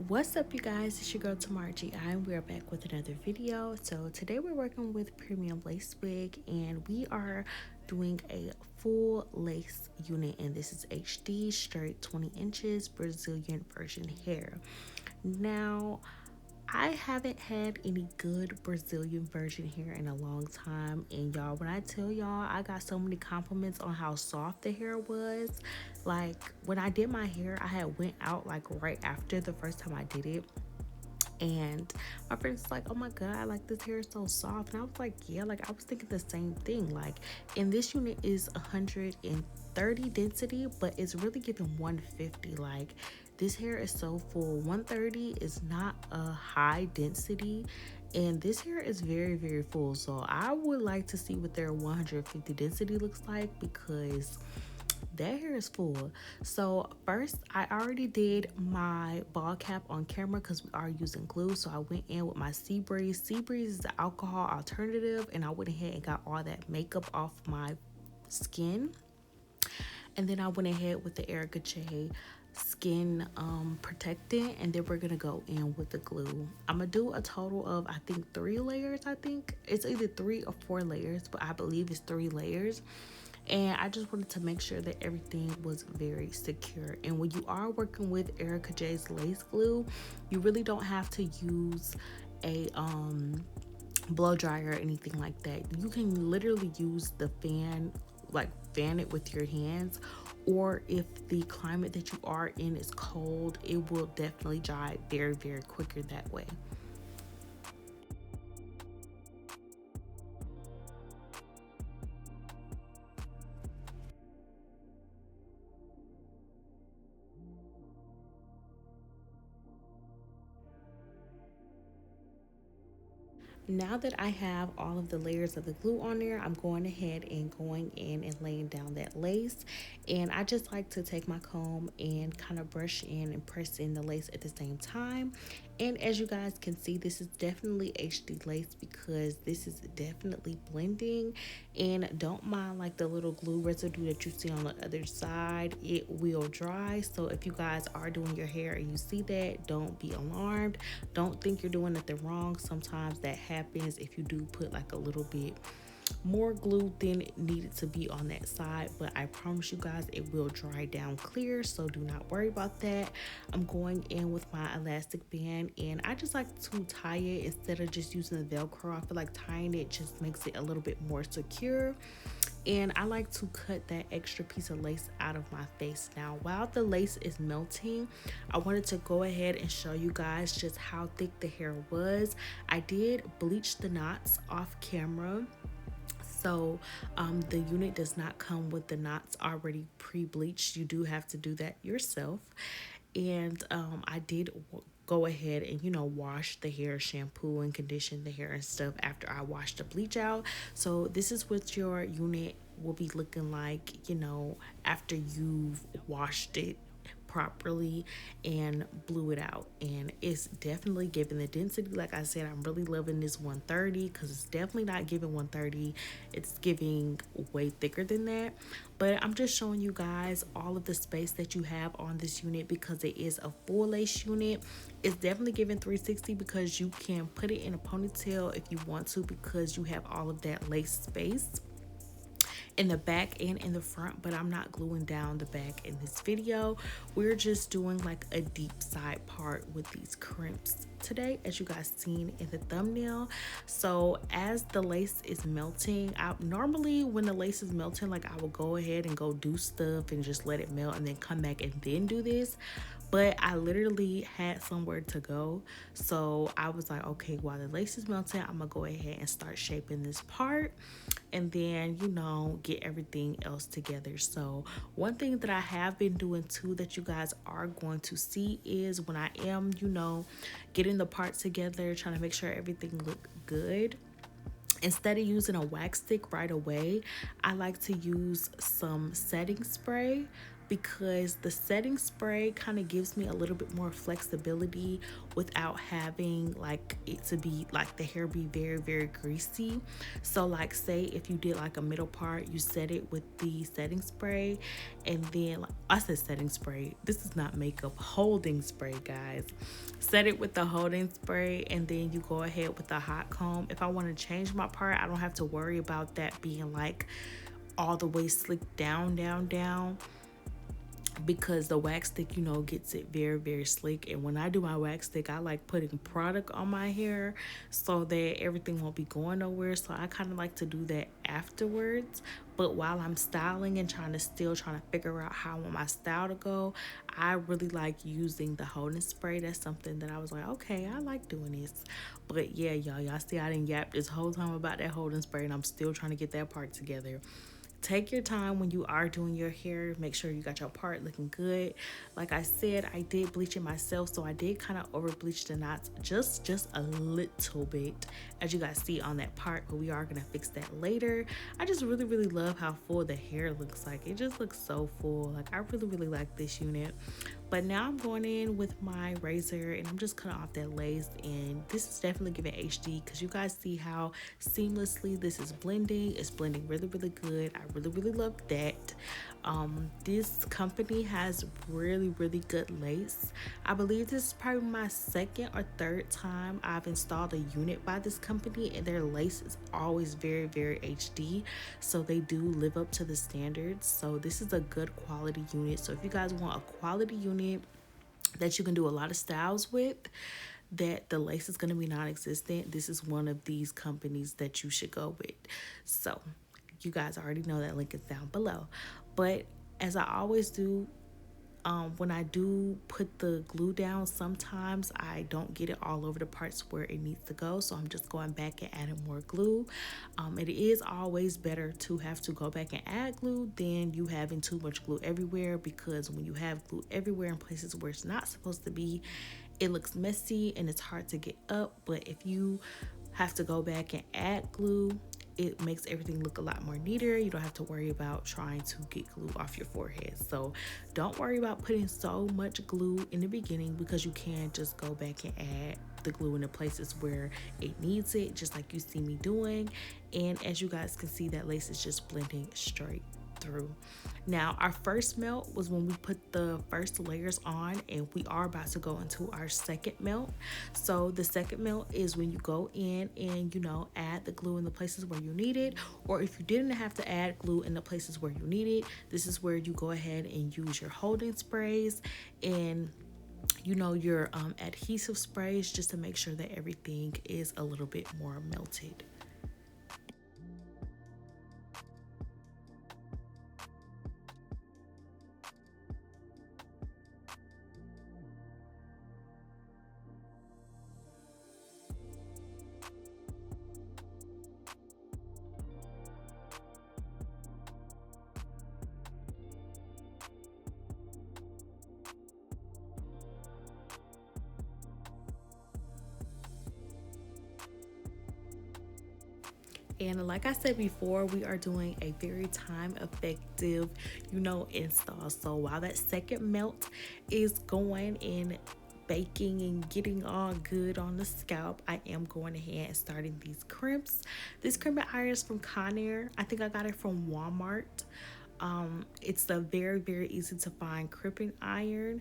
What's up, you guys? It's your girl Tamara GI, and we're back with another video. So today we're working with Premiumlacewig, and we are doing a full lace unit, and this is HD straight 20 inches Brazilian version hair. Now, I haven't had any good Brazilian version hair in a long time, and y'all, when I tell y'all, I got so many compliments on how soft the hair was. Like, when I did my hair, I had went out like right after the first time I did it, and my friends was like, oh my god, like this hair is so soft. And I was like, yeah, like I was thinking the same thing. Like, and this unit is 130 density, but it's really giving 150. Like, this hair is so full. 130 is not a high density, and this hair is very full. So I would like to see what their 150 density looks like, because that hair is full. So first, I already did my ball cap on camera because we are using glue. So I went in with my Sea Breeze. Sea Breeze is the alcohol alternative, and I went ahead and got all that makeup off my skin. And then I went ahead with the Erica J skin protectant, and then we're gonna go in with the glue. I'm gonna do a total of, I think, 3 layers. I think it's either 3 or 4 layers, but I believe it's 3 layers. And I just wanted to make sure that everything was very secure. And when you are working with Erica J's lace glue, you really don't have to use a blow dryer or anything like that. You can literally use the fan, like fan it with your hands, or if the climate that you are in is cold, it will definitely dry very quicker that way. Now that I have all of the layers of the glue on there, I'm going ahead and going in and laying down that lace. And I just like to take my comb and kind of brush in and press in the lace at the same time. And as you guys can see, this is definitely HD lace because this is definitely blending. And don't mind like the little glue residue that you see on the other side, it will dry. So if you guys are doing your hair and you see that, don't be alarmed. Don't think you're doing nothing wrong. Sometimes that happens if you do put like a little bit more glue than it needed to be on that side, but I promise you guys it will dry down clear, so do not worry about that. I'm going in with my elastic band, and I just like to tie it instead of just using the Velcro. I feel like tying it just makes it a little bit more secure. And I like to cut that extra piece of lace out of my face. Now, while the lace is melting, I wanted to go ahead and show you guys just how thick the hair was. I did bleach the knots off camera. So the unit does not come with the knots already pre-bleached. You do have to do that yourself. And I did go ahead and, you know, wash the hair, shampoo and condition the hair and stuff after I washed the bleach out. So this is what your unit will be looking like, you know, after you've washed it properly and blew it out. And it's definitely giving the density. Like I said, I'm really loving this 130 because it's definitely not giving 130. It's giving way thicker than that. But I'm just showing you guys all of the space that you have on this unit because it is a full lace unit. It's definitely giving 360 because you can put it in a ponytail if you want to, because you have all of that lace space in the back and in the front. But I'm not gluing down the back in this video. We're just doing like a deep side part with these crimps today, as you guys seen in the thumbnail. So as the lace is melting, normally when the lace is melting, like I will go ahead and go do stuff and just let it melt and then come back and then do this. But I literally had somewhere to go, so I was like, okay, while the lace is melting, I'm gonna go ahead and start shaping this part, and then, you know, get everything else together. So one thing that I have been doing too that you guys are going to see is when I am, you know, getting the parts together, trying to make sure everything look good, instead of using a wax stick right away, I like to use some setting spray. because the setting spray kind of gives me a little bit more flexibility without having like it to be like the hair be very, very greasy. So like say if you did like a middle part, you set it with the setting spray, and then like, I said setting spray, this is not makeup, holding spray, guys. Set it with the holding spray, and then you go ahead with the hot comb. If I want to change my part, I don't have to worry about that being like all the way slicked down, because the wax stick, you know, gets it very, very slick. And when I do my wax stick, I like putting product on my hair so that everything won't be going nowhere. So I kind of like to do that afterwards. But while I'm styling and trying to figure out how I want my style to go, I really like using the holding spray. That's something that I was like, okay, I like doing this. But yeah, y'all see I didn't yap this whole time about that holding spray, and I'm still trying to get that part together. Take your time when you are doing your hair. Make sure you got your part looking good. Like I said, I did bleach it myself, so I did kind of over bleach the knots just a little bit, as you guys see on that part, but we are gonna fix that later. I just really love how full the hair looks. Like it just looks so full. Like I really like this unit. But now I'm going in with my razor and I'm just cutting off that lace, and this is definitely giving HD because you guys see how seamlessly this is blending. It's blending really good. I really love that. This company has really good lace. I believe this is probably my second or third time I've installed a unit by this company, and their lace is always very HD, so they do live up to the standards. So this is a good quality unit. So if you guys want a quality unit that you can do a lot of styles with, that the lace is going to be non-existent, this is one of these companies that you should go with. So you guys already know that link is down below. But as I always do, when I do put the glue down, sometimes I don't get it all over the parts where it needs to go, so I'm just going back and adding more glue. It is always better to have to go back and add glue than you having too much glue everywhere, because when you have glue everywhere in places where it's not supposed to be, it looks messy and it's hard to get up. But if you have to go back and add glue, it makes everything look a lot more neater. You don't have to worry about trying to get glue off your forehead. So don't worry about putting so much glue in the beginning, because you can just go back and add the glue in the places where it needs it, just like you see me doing. And as you guys can see, that lace is just blending straight through. Now our first melt was when we put the first layers on, and we are about to go into our second melt. So the second melt is when you go in and, you know, add the glue in the places where you need it, or if you didn't have to add glue in the places where you need it, this is where you go ahead and use your holding sprays and, you know, your adhesive sprays, just to make sure that everything is a little bit more melted. And like I said before, we are doing a very time effective, you know, install. So while that second melt is going and baking and getting all good on the scalp, I am going ahead and starting these crimps. This crimping iron is from Conair. I think I got it from Walmart. It's a very easy to find crimping iron.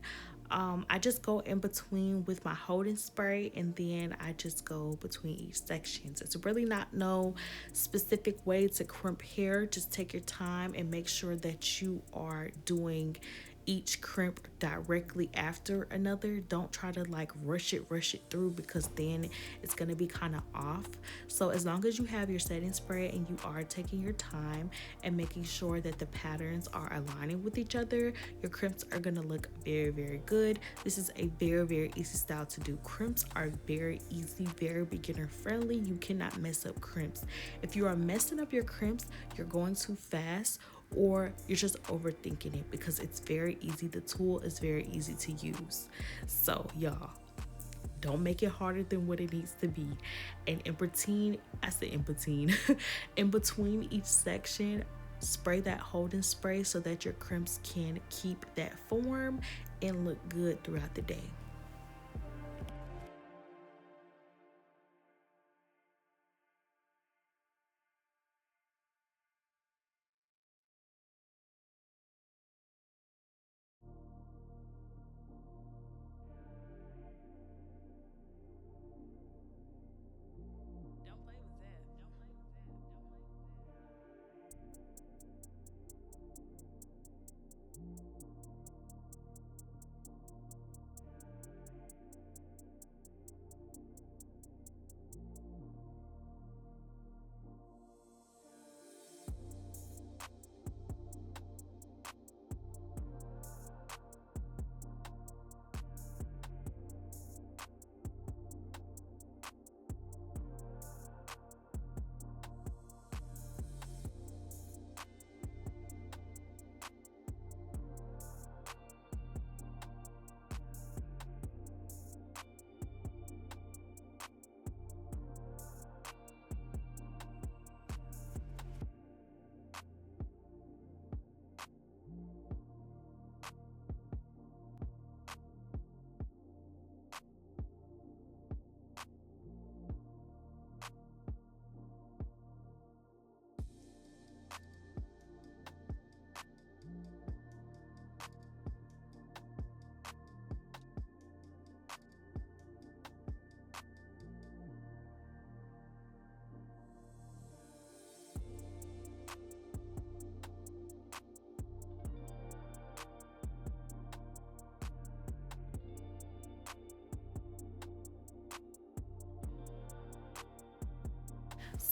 I just go in between with my holding spray, and then I just go between each sections. It's really not no specific way to crimp hair. Just take your time and make sure that you are doing each crimp directly after another. Don't try to like rush it through, because then it's going to be kind of off. So as long as you have your setting spray and you are taking your time and making sure that the patterns are aligning with each other, your crimps are going to look very good. This is a very easy style to do. Crimps are very easy, very beginner friendly. You cannot mess up crimps. If you are messing up your crimps, you're going too fast, or you're just overthinking it, because it's very easy. The tool is very easy to use. So y'all, don't make it harder than what it needs to be. And in between, in between each section, spray that holding spray so that your crimps can keep that form and look good throughout the day.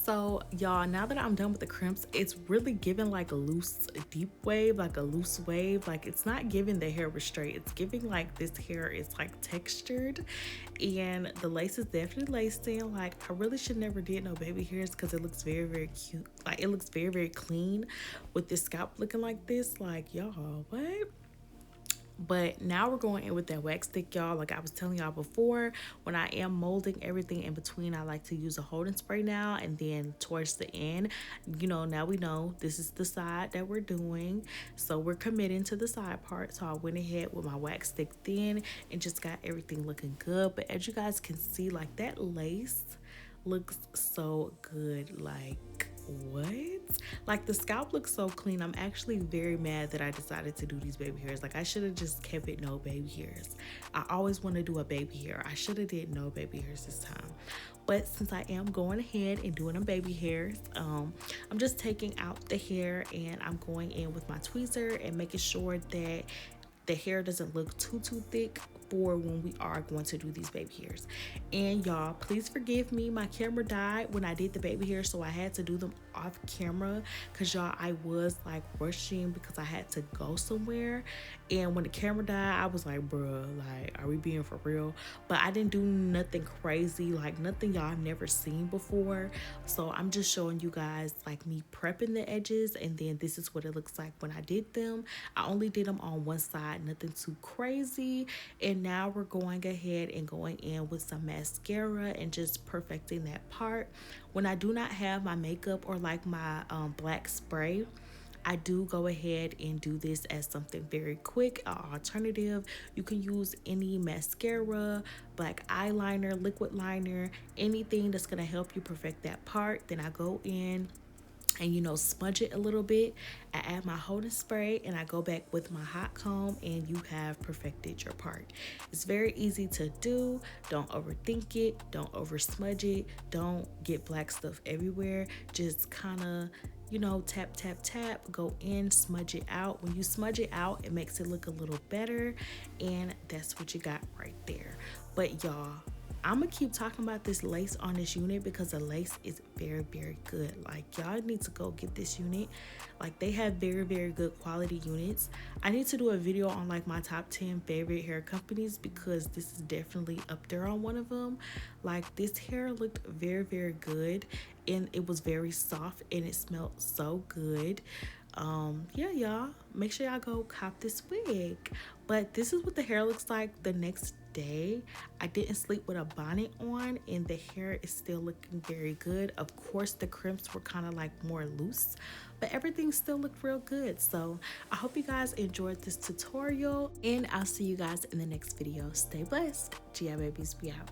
So y'all, now that I'm done with the crimps, it's really giving like a loose deep wave, like a loose wave. Like it's not giving the hair was straight, it's giving like this hair is like textured, and the lace is definitely laced in. Like I really should never did no baby hairs because it looks very cute. Like it looks very clean with this scalp looking like this. Like y'all, what? But now we're going in with that wax stick, y'all. Like I was telling y'all before, when I am molding everything in between, I like to use a holding spray now, and then towards the end, you know, now we know this is the side that we're doing, so we're committing to the side part. So I went ahead with my wax stick then and just got everything looking good. But as you guys can see, like that lace looks so good. Like what? Like the scalp looks so clean. I'm actually very mad that I decided to do these baby hairs. Like I should have just kept it no baby hairs. I always want to do a baby hair. I should have did no baby hairs this time. But since I am going ahead and doing them baby hairs, I'm just taking out the hair and I'm going in with my tweezer and making sure that the hair doesn't look too thick for when we are going to do these baby hairs. And y'all, please forgive me, my camera died when I did the baby hair, so I had to do them off camera because y'all, I was like rushing because I had to go somewhere, and when the camera died I was like, bruh, like are we being for real? But I didn't do nothing crazy, like nothing y'all have never seen before. So I'm just showing you guys like me prepping the edges, and then this is what it looks like when I did them. I only did them on one side, nothing too crazy. And now we're going ahead and going in with some mascara and just perfecting that part. When I do not have my makeup or like my black spray, I do go ahead and do this as something very quick, an alternative. You can use any mascara, black eyeliner, liquid liner, anything that's gonna help you perfect that part. Then I go in and, you know, smudge it a little bit. I add my holding spray and I go back with my hot comb, and you have perfected your part. It's very easy to do. Don't overthink it, don't over smudge it, don't get black stuff everywhere. Just kind of, you know, tap go in, smudge it out. When you smudge it out, it makes it look a little better, and that's what you got right there. But y'all, I'm gonna keep talking about this lace on this unit because the lace is very good. Like y'all need to go get this unit. Like they have very good quality units. I need to do a video on like my top 10 favorite hair companies because this is definitely up there on one of them. Like this hair looked very good, and it was very soft and it smelled so good. Yeah, y'all, make sure y'all go cop this wig. But this is what the hair looks like the next day. I didn't sleep with a bonnet on and the hair is still looking very good. Of course, the crimps were kind of like more loose, but everything still looked real good. So I hope you guys enjoyed this tutorial and I'll see you guys in the next video. Stay blessed. Gia babies, be out.